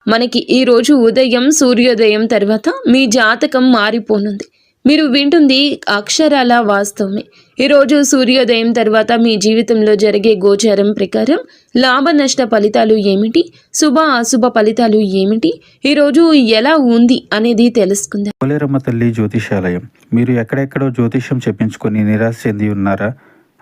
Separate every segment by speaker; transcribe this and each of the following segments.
Speaker 1: మనకి ఈ రోజు ఉదయం సూర్యోదయం తర్వాత మీ జాతకం మారిపోనుంది. మీరు వింటుంది అక్షరాల వాస్తవమే. ఈరోజు సూర్యోదయం తర్వాత మీ జీవితంలో జరిగే గోచారం ప్రకారం లాభ నష్ట ఫలితాలు ఏమిటి, శుభ అశుభ ఫలితాలు ఏమిటి, ఈరోజు ఎలా ఉంది అనేది తెలుసుకుందాం.
Speaker 2: పోలేరమ్మ తల్లి జ్యోతిషాలయం. మీరు ఎక్కడెక్కడో జ్యోతిష్యం చెప్పించుకొని నిరాశ చెంది ఉన్నారా?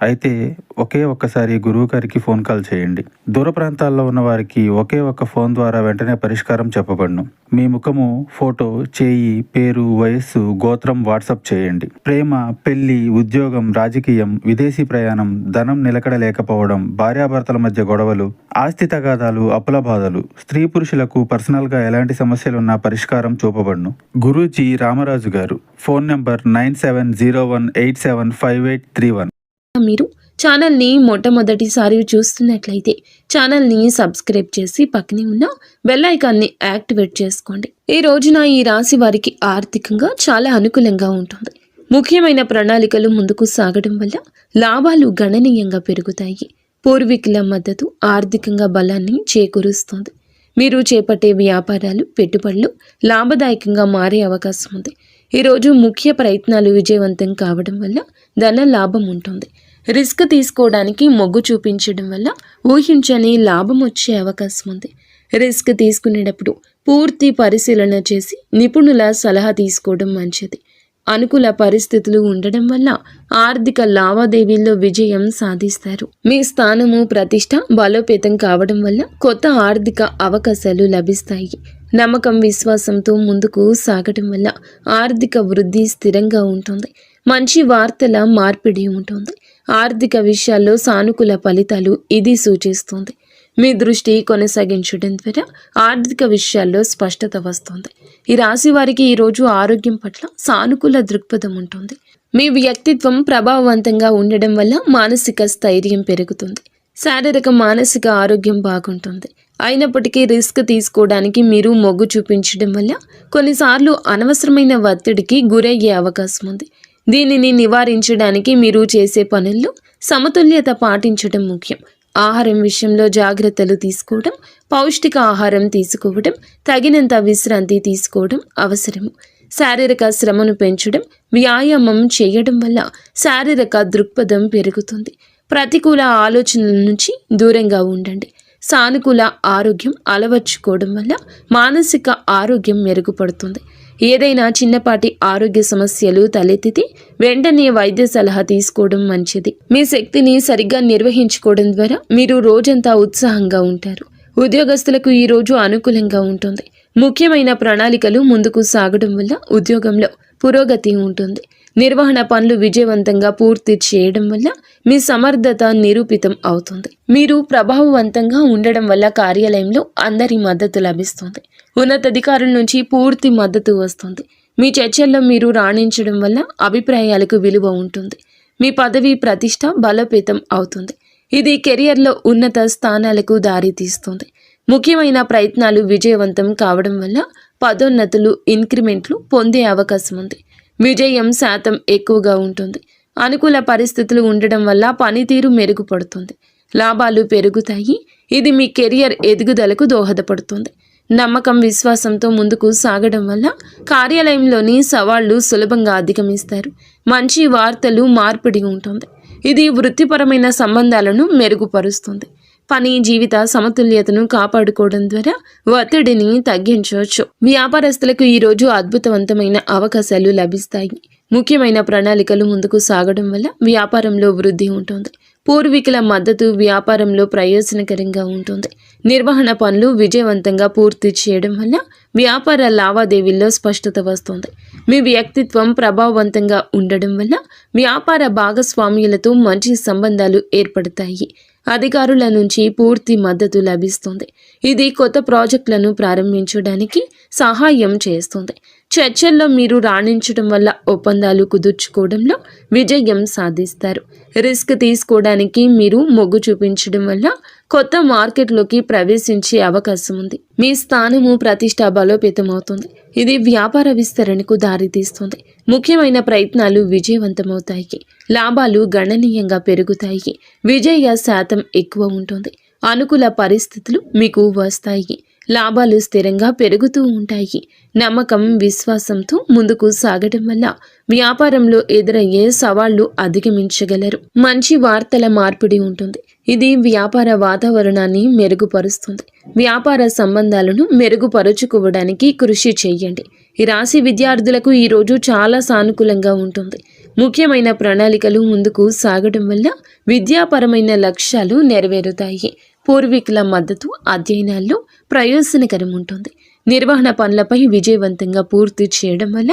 Speaker 2: అయితే ఒక్కసారి గురువు గారికి ఫోన్ కాల్ చేయండి. దూర ప్రాంతాల్లో ఉన్న వారికి ఒకే ఒక్క ఫోన్ ద్వారా వెంటనే పరిష్కారం చెప్పబడును. మీ ముఖము, ఫోటో, చేయి, పేరు, వయస్సు, గోత్రం వాట్సాప్ చేయండి. ప్రేమ, పెళ్లి, ఉద్యోగం, రాజకీయం, విదేశీ ప్రయాణం, ధనం నిలకడ లేకపోవడం, భార్యాభర్తల మధ్య గొడవలు, ఆస్తి తగాదాలు, అప్పుల బాధలు, స్త్రీ పురుషులకు పర్సనల్గా ఎలాంటి సమస్యలున్నా పరిష్కారం చూపబడును. గురూజీ రామరాజు గారు. Phone number 9701875831.
Speaker 1: మీరు ఛానల్ని మొట్టమొదటిసారి చూస్తున్నట్లయితే ఛానల్ని సబ్స్క్రైబ్ చేసి పక్కనే ఉన్న బెల్ ఐకాన్ని యాక్టివేట్ చేసుకోండి. ఈ రోజున ఈ రాశి వారికి ఆర్థికంగా చాలా అనుకూలంగా ఉంటుంది. ముఖ్యమైన ప్రణాళికలు ముందుకు సాగడం వల్ల లాభాలు గణనీయంగా పెరుగుతాయి. పూర్వీకుల మద్దతు ఆర్థికంగా బలాన్ని చేకూరుస్తుంది. మీరు చేపట్టే వ్యాపారాలు, పెట్టుబడులు లాభదాయకంగా మారే అవకాశం ఉంది. ఈరోజు ముఖ్య ప్రయత్నాలు విజయవంతం కావడం వల్ల ధన లాభం ఉంటుంది. రిస్క్ తీసుకోవడానికి మొగ్గు చూపించడం వల్ల ఊహించని లాభం వచ్చే అవకాశం ఉంది. రిస్క్ తీసుకునేటప్పుడు పూర్తి పరిశీలన చేసి నిపుణుల సలహా తీసుకోవడం మంచిది. అనుకూల పరిస్థితులు ఉండడం వల్ల ఆర్థిక లావాదేవీల్లో విజయం సాధిస్తారు. మీ స్థానము, ప్రతిష్ట బలోపేతం కావడం వల్ల కొత్త ఆర్థిక అవకాశాలు లభిస్తాయి. నమ్మకం, విశ్వాసంతో ముందుకు సాగడం వల్ల ఆర్థిక వృద్ధి స్థిరంగా ఉంటుంది. మంచి వార్తల మార్పిడి ఉంటుంది. ఆర్థిక విషయాల్లో సానుకూల ఫలితాలు ఇది సూచిస్తుంది. మీ దృష్టి కొనసాగించడం ద్వారా ఆర్థిక విషయాల్లో స్పష్టత వస్తుంది. ఈ రాశి వారికి ఈరోజు ఆరోగ్యం పట్ల సానుకూల దృక్పథం ఉంటుంది. మీ వ్యక్తిత్వం ప్రభావవంతంగా ఉండడం వల్ల మానసిక స్థైర్యం పెరుగుతుంది. శారీరక, మానసిక ఆరోగ్యం బాగుంటుంది. అయినప్పటికీ రిస్క్ తీసుకోవడానికి మీరు మొగ్గు చూపించడం వల్ల కొన్నిసార్లు అనవసరమైన ఒత్తిడికి గురయ్యే అవకాశం ఉంది. దీనిని నివారించడానికి మీరు చేసే పనుల్లో సమతుల్యత పాటించడం ముఖ్యం. ఆహారం విషయంలో జాగ్రత్తలు తీసుకోవడం, పౌష్టిక ఆహారం తీసుకోవడం, తగినంత విశ్రాంతి తీసుకోవడం అవసరము. శారీరక శ్రమను పెంచడం, వ్యాయామం చేయడం వల్ల శారీరక దృక్పథం పెరుగుతుంది. ప్రతికూల ఆలోచనల నుంచి దూరంగా ఉండండి. సానుకూల ఆరోగ్యం అలవర్చుకోవడం వల్ల మానసిక ఆరోగ్యం మెరుగుపడుతుంది. ఏదైనా చిన్నపాటి ఆరోగ్య సమస్యలు తలెత్తితే వెంటనే వైద్య సలహా తీసుకోవడం మంచిది. మీ శక్తిని సరిగ్గా నిర్వహించుకోవడం ద్వారా మీరు రోజంతా ఉత్సాహంగా ఉంటారు. ఉద్యోగస్తులకు ఈ రోజు అనుకూలంగా ఉంటుంది. ముఖ్యమైన ప్రణాళికలు ముందుకు సాగడం వల్ల ఉద్యోగంలో పురోగతి ఉంటుంది. నిర్వహణ పనులు విజయవంతంగా పూర్తి చేయడం వల్ల మీ సమర్థత నిరూపితం అవుతుంది. మీరు ప్రభావవంతంగా ఉండడం వల్ల కార్యాలయంలో అందరి మద్దతు లభిస్తుంది. ఉన్నతాధికారుల నుంచి పూర్తి మద్దతు వస్తుంది. మీ చర్చల్లో మీరు రాణించడం వల్ల అభిప్రాయాలకు విలువ ఉంటుంది. మీ పదవి, ప్రతిష్ట బలోపేతం అవుతుంది. ఇది కెరియర్లో ఉన్నత స్థానాలకు దారితీస్తుంది. ముఖ్యమైన ప్రయత్నాలు విజయవంతం కావడం వల్ల పదోన్నతులు, ఇంక్రిమెంట్లు పొందే అవకాశం ఉంది. విజయం శాతం ఎక్కువగా ఉంటుంది. అనుకూల పరిస్థితులు ఉండడం వల్ల పనితీరు మెరుగుపడుతుంది. లాభాలు పెరుగుతాయి. ఇది మీ కెరియర్ ఎదుగుదలకు దోహదపడుతుంది. నమ్మకం, విశ్వాసంతో ముందుకు సాగడం వల్ల కార్యాలయంలోని సవాళ్లు సులభంగా అధిగమిస్తారు. మంచి వార్తలు మార్పిడి ఉంటుంది. ఇది వృత్తిపరమైన సంబంధాలను మెరుగుపరుస్తుంది. పని, జీవిత సమతుల్యతను కాపాడుకోవడం ద్వారా ఒత్తిడిని తగ్గించవచ్చు. వ్యాపారస్తులకు ఈరోజు అద్భుతవంతమైన అవకాశాలు లభిస్తాయి. ముఖ్యమైన ప్రణాళికలు ముందుకు సాగడం వల్ల వ్యాపారంలో వృద్ధి ఉంటుంది. పూర్వీకుల మద్దతు వ్యాపారంలో ప్రయోజనకరంగా ఉంటుంది. నిర్వహణ పనులు విజయవంతంగా పూర్తి చేయడం వల్ల వ్యాపార లావాదేవీల్లో స్పష్టత వస్తుంది. మీ వ్యక్తిత్వం ప్రభావవంతంగా ఉండడం వల్ల వ్యాపార భాగస్వామ్యులతో మంచి సంబంధాలు ఏర్పడతాయి. అధికారుల నుంచి పూర్తి మద్దతు లభిస్తుంది. ఇది కొత్త ప్రాజెక్టులను ప్రారంభించడానికి సహాయం చేస్తుంది. చర్చల్లో మీరు రాణించడం వల్ల ఒప్పందాలు కుదుర్చుకోవడంలో విజయం సాధిస్తారు. రిస్క్ తీసుకోవడానికి మీరు మొగ్గు చూపించడం వల్ల కొత్త మార్కెట్లోకి ప్రవేశించే అవకాశం ఉంది. మీ స్థానము, ప్రతిష్ట బలోపేతం అవుతుంది. ఇది వ్యాపార విస్తరణకు దారితీస్తుంది. ముఖ్యమైన ప్రయత్నాలు విజయవంతమవుతాయి. లాభాలు గణనీయంగా పెరుగుతాయి. విజయ శాతం ఎక్కువ ఉంటుంది. అనుకూల పరిస్థితులు మీకు వస్తాయి. లాభాలు స్థిరంగా పెరుగుతూ ఉంటాయి. నమ్మకం, విశ్వాసంతో ముందుకు సాగడం వల్ల వ్యాపారంలో ఎదురయ్యే సవాళ్లు అధిగమించగలరు. మంచి వార్తల మార్పిడి ఉంటుంది. ఇది వ్యాపార వాతావరణాన్ని మెరుగుపరుస్తుంది. వ్యాపార సంబంధాలను మెరుగుపరుచుకోవడానికి కృషి చేయండి. ఈ రాశి విద్యార్థులకు ఈ రోజు చాలా సానుకూలంగా ఉంటుంది. ముఖ్యమైన ప్రణాళికలు ముందుకు సాగడం వల్ల విద్యాపరమైన లక్ష్యాలు నెరవేరుతాయి. పూర్వీకుల మద్దతు అధ్యయనాల్లో ప్రయోజనకరం ఉంటుంది. నిర్వహణ పనులపై విజయవంతంగా పూర్తి చేయడం వల్ల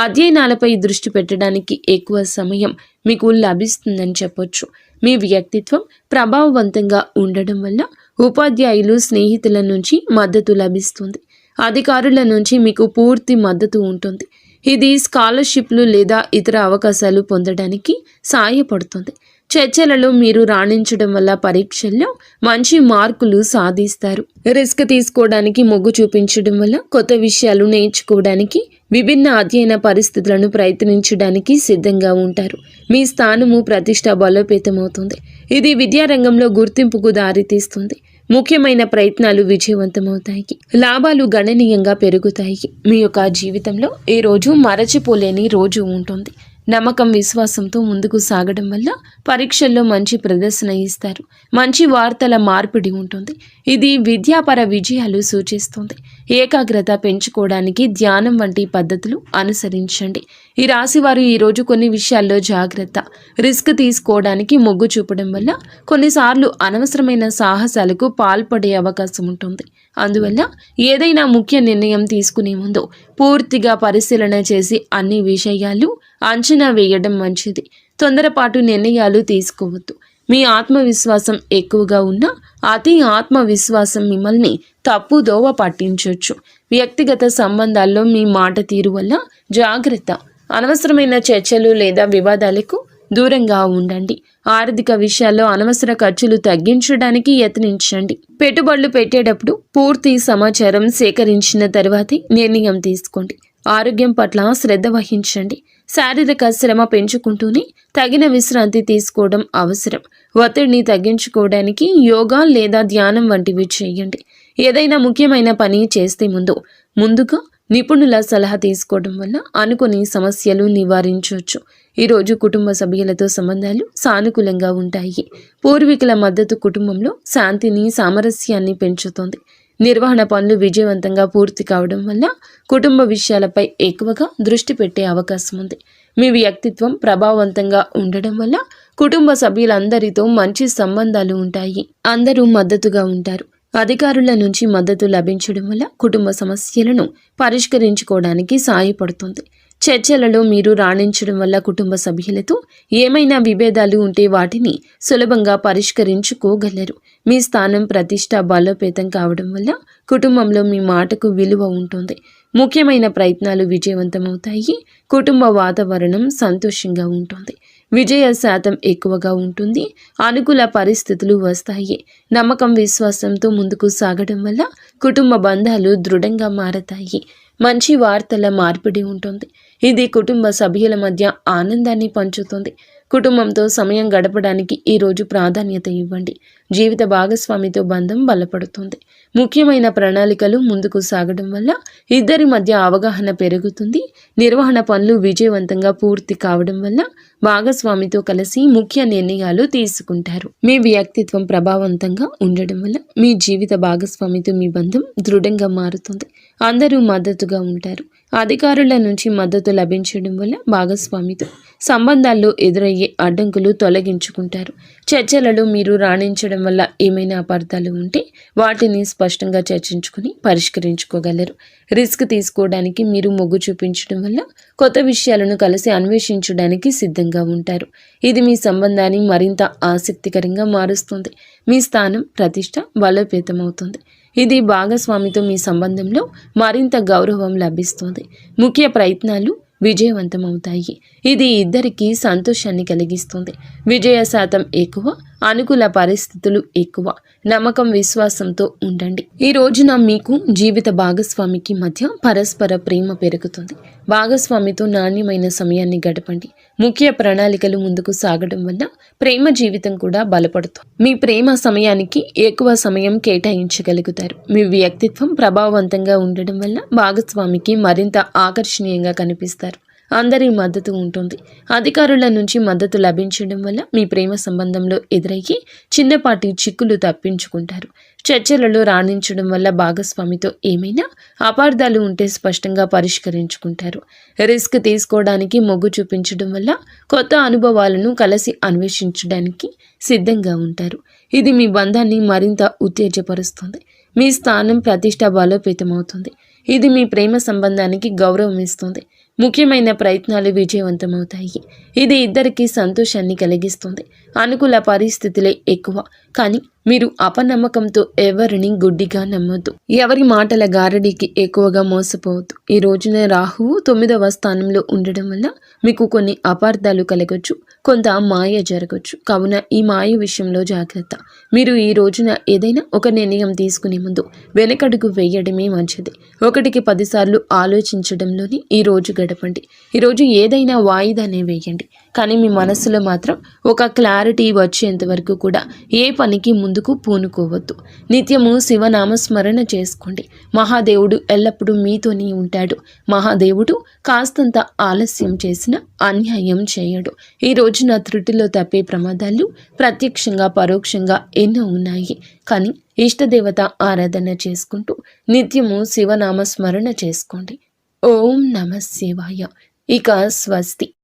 Speaker 1: అధ్యయనాలపై దృష్టి పెట్టడానికి ఎక్కువ సమయం మీకు లభిస్తుందని చెప్పొచ్చు. మీ వ్యక్తిత్వం ప్రభావవంతంగా ఉండడం వల్ల ఉపాధ్యాయులు, స్నేహితుల నుంచి మద్దతు లభిస్తుంది. అధికారుల నుంచి మీకు పూర్తి మద్దతు ఉంటుంది. ఇది స్కాలర్షిప్లు లేదా ఇతర అవకాశాలు పొందడానికి సహాయపడుతుంది. చర్చలలో మీరు రాణించడం వల్ల పరీక్షల్లో మంచి మార్కులు సాధిస్తారు. రిస్క్ తీసుకోవడానికి మొగ్గు చూపించడం వల్ల కొత్త విషయాలు నేర్చుకోవడానికి, విభిన్న అధ్యయన పరిస్థితులను ప్రయత్నించడానికి సిద్ధంగా ఉంటారు. మీ స్థానము, ప్రతిష్ట బలోపేతమవుతుంది. ఇది విద్యారంగంలో గుర్తింపుకు దారితీస్తుంది. ముఖ్యమైన ప్రయత్నాలు విజయవంతమవుతాయి. లాభాలు గణనీయంగా పెరుగుతాయి. మీ యొక్క జీవితంలో ఈ రోజు మరచిపోలేని రోజు ఉంటుంది. నమ్మకం, విశ్వాసంతో ముందుకు సాగడం వల్ల పరీక్షల్లో మంచి ప్రదర్శన ఇస్తారు. మంచి వార్తల మార్పిడి ఉంటుంది. ఇది విద్యాపర విజయాలు సూచిస్తుంది. ఏకాగ్రత పెంచుకోవడానికి ధ్యానం వంటి పద్ధతులు అనుసరించండి. ఈ రాశివారు ఈరోజు కొన్ని విషయాల్లో జాగ్రత్త. రిస్క్ తీసుకోవడానికి మొగ్గు చూపడం వల్ల కొన్నిసార్లు అనవసరమైన సాహసాలకు పాల్పడే అవకాశం ఉంటుంది. అందువల్ల ఏదైనా ముఖ్య నిర్ణయం తీసుకునే ముందు పూర్తిగా పరిశీలన చేసి అన్ని విషయాలు అంచనా వేయడం మంచిది. తొందరపాటు నిర్ణయాలు తీసుకోవద్దు. మీ ఆత్మవిశ్వాసం ఎక్కువగా ఉన్నా అతి ఆత్మవిశ్వాసం మిమ్మల్ని తప్పుదోవ పట్టించవచ్చు. వ్యక్తిగత సంబంధాల్లో మీ మాట తీరు వల్ల జాగ్రత్త. అనవసరమైన చర్చలు లేదా వివాదాలకు దూరంగా ఉండండి. ఆర్థిక విషయాల్లో అనవసర ఖర్చులు తగ్గించడానికి యత్నించండి. పెట్టుబడులు పెట్టేటప్పుడు పూర్తి సమాచారం సేకరించిన తర్వాతే నిర్ణయం తీసుకోండి. ఆరోగ్యం పట్ల శ్రద్ధ వహించండి. శారీరక శ్రమ పెంచుకుంటూనే తగిన విశ్రాంతి తీసుకోవడం అవసరం. ఒత్తిడిని తగ్గించుకోవడానికి యోగా లేదా ధ్యానం వంటివి చేయండి. ఏదైనా ముఖ్యమైన పని చేస్తే ముందుగా నిపుణుల సలహా తీసుకోవడం వల్ల అనుకోని సమస్యలు నివారించవచ్చు. ఈరోజు కుటుంబ సభ్యులతో సంబంధాలు సానుకూలంగా ఉంటాయి. పూర్వీకుల మద్దతు కుటుంబంలో శాంతిని, సామరస్యాన్ని పెంచుతుంది. నిర్వహణ పనులు విజయవంతంగా పూర్తి కావడం వల్ల కుటుంబ విషయాలపై ఎక్కువగా దృష్టి పెట్టే అవకాశం ఉంది. మీ వ్యక్తిత్వం ప్రభావవంతంగా ఉండడం వల్ల కుటుంబ సభ్యులందరితో మంచి సంబంధాలు ఉంటాయి. అందరూ మద్దతుగా ఉంటారు. అధికారుల నుంచి మద్దతు లభించడం వల్ల కుటుంబ సమస్యలను పరిష్కరించుకోవడానికి సహాయపడుతుంది. చర్చలలో మీరు రాణించడం వల్ల కుటుంబ సభ్యులతో ఏమైనా విభేదాలు ఉంటే వాటిని సులభంగా పరిష్కరించుకోగలరు. మీ స్థానం, ప్రతిష్ట బలోపేతం కావడం వల్ల కుటుంబంలో మీ మాటకు విలువ ఉంటుంది. ముఖ్యమైన ప్రయత్నాలు విజయవంతమవుతాయి. కుటుంబ వాతావరణం సంతోషంగా ఉంటుంది. విజయ శాతం ఎక్కువగా ఉంటుంది. అనుకూల పరిస్థితులు వస్తాయి. నమ్మకం, విశ్వాసంతో ముందుకు సాగడం వల్ల కుటుంబ బంధాలు దృఢంగా మారతాయి. మంచి వార్తల మార్పిడి ఉంటుంది. ఇది కుటుంబ సభ్యుల మధ్య ఆనందాన్ని పంచుతుంది. కుటుంబంతో సమయం గడపడానికి ఈరోజు ప్రాధాన్యత ఇవ్వండి. జీవిత భాగస్వామితో బంధం బలపడుతుంది. ముఖ్యమైన ప్రణాళికలు ముందుకు సాగడం వల్ల ఇద్దరి మధ్య అవగాహన పెరుగుతుంది. నిర్వహణ పనులు విజయవంతంగా పూర్తి కావడం వల్ల భాగస్వామితో కలిసి ముఖ్య నిర్ణయాలు తీసుకుంటారు. మీ వ్యక్తిత్వం ప్రభావవంతంగా ఉండడం వల్ల మీ జీవిత భాగస్వామితో మీ బంధం దృఢంగా మారుతుంది. అందరూ మద్దతుగా ఉంటారు. అధికారుల నుంచి మద్దతు లభించడం వల్ల భాగస్వామితో సంబంధాల్లో ఎదురయ్యే అడ్డంకులు తొలగించుకుంటారు. చర్చలలో మీరు రాణించడం వల్ల ఏమైనా అపార్థాలు ఉంటే వాటిని స్పష్టంగా చర్చించుకుని పరిష్కరించుకోగలరు. రిస్క్ తీసుకోవడానికి మీరు మొగ్గు చూపించడం వల్ల కొత్త విషయాలను కలిసి అన్వేషించడానికి సిద్ధంగా ఉంటారు. ఇది మీ సంబంధాన్ని మరింత ఆసక్తికరంగా మారుస్తుంది. మీ స్థానం, ప్రతిష్ట బలోపేతమవుతుంది. ఇది భాగస్వామితో మీ సంబంధంలో మరింత గౌరవం లభిస్తుంది. ముఖ్య ప్రయత్నాలు విజయవంతమవుతాయి. ఇది ఇద్దరికీ సంతోషాన్ని కలిగిస్తుంది. విజయ శాతం ఎక్కువ, అనుకూల పరిస్థితులు ఎక్కువ. నమ్మకం విశ్వాసంతో ఉండండి. ఈ రోజున మీకు జీవిత భాగస్వామికి మధ్య పరస్పర ప్రేమ పెరుగుతుంది. భాగస్వామితో నాణ్యమైన సమయాన్ని గడపండి. ముఖ్య ప్రణాళికలు ముందుకు సాగడం వల్ల ప్రేమ జీవితం కూడా బలపడుతుంది. మీ ప్రేమ సమయానికి ఎక్కువ సమయం కేటాయించగలుగుతారు. మీ వ్యక్తిత్వం ప్రభావవంతంగా ఉండడం వల్ల భాగస్వామికి మరింత ఆకర్షణీయంగా కనిపిస్తారు. అందరి మద్దతు ఉంటుంది. అధికారుల నుంచి మద్దతు లభించడం వల్ల మీ ప్రేమ సంబంధంలో ఎదురయ్యి చిన్నపాటి చిక్కులు తప్పించుకుంటారు. చర్చలలో రాణించడం వల్ల భాగస్వామితో ఏమైనా అపార్థాలు ఉంటే స్పష్టంగా పరిష్కరించుకుంటారు. రిస్క్ తీసుకోవడానికి మొగ్గు చూపించడం వల్ల కొత్త అనుభవాలను కలిసి అన్వేషించడానికి సిద్ధంగా ఉంటారు. ఇది మీ బంధాన్ని మరింత ఉత్తేజపరుస్తుంది. మీ స్థానం ప్రతిష్ట బలోపేతమవుతుంది. ఇది మీ ప్రేమ సంబంధానికి గౌరవం ఇస్తుంది. ముఖ్యమైన ప్రయత్నాలు విజయవంతమవుతాయి. ఇది ఇద్దరికీ సంతోషాన్ని కలిగిస్తుంది. అనుకూల పరిస్థితులే ఎక్కువ, కానీ మీరు అపనమ్మకంతో ఎవరిని గుడ్డిగా నమ్మొద్దు. ఎవరి మాటల గారడీకి ఎక్కువగా మోసపోవద్దు. ఈ రోజున రాహువు 9వ స్థానంలో ఉండడం వల్ల మీకు కొన్ని అపార్థాలు కలగొచ్చు, కొంత మాయ జరగచ్చు. కావున ఈ మాయ విషయంలో జాగ్రత్త. మీరు ఈ రోజున ఏదైనా ఒక నిర్ణయం తీసుకునే ముందు వెనకడుగు వేయడమే మంచిది. 1కి 10 సార్లు ఆలోచించడంలోనే ఈ రోజు గడపండి. ఈరోజు ఏదైనా వాయిదానే వేయండి, కానీ మీ మనస్సులో మాత్రం ఒక క్లారిటీ వచ్చేంత వరకు కూడా ఏ పనికి ముందుకు పూనుకోవద్దు. నిత్యము శివనామస్మరణ చేసుకోండి. మహాదేవుడు ఎల్లప్పుడూ మీతోనే ఉంటాడు. మహాదేవుడు కాస్తంత ఆలస్యం చేసినా అన్యాయం చేయడు. ఈ రోజున త్రుటిలో తప్పే ప్రమాదాలు ప్రత్యక్షంగా పరోక్షంగా ఎన్నో ఉన్నాయి. కానీ ఇష్టదేవత ఆరాధన చేసుకుంటూ నిత్యము శివనామస్మరణ చేసుకోండి. ఓం నమః శివాయ. ఇక స్వస్తి.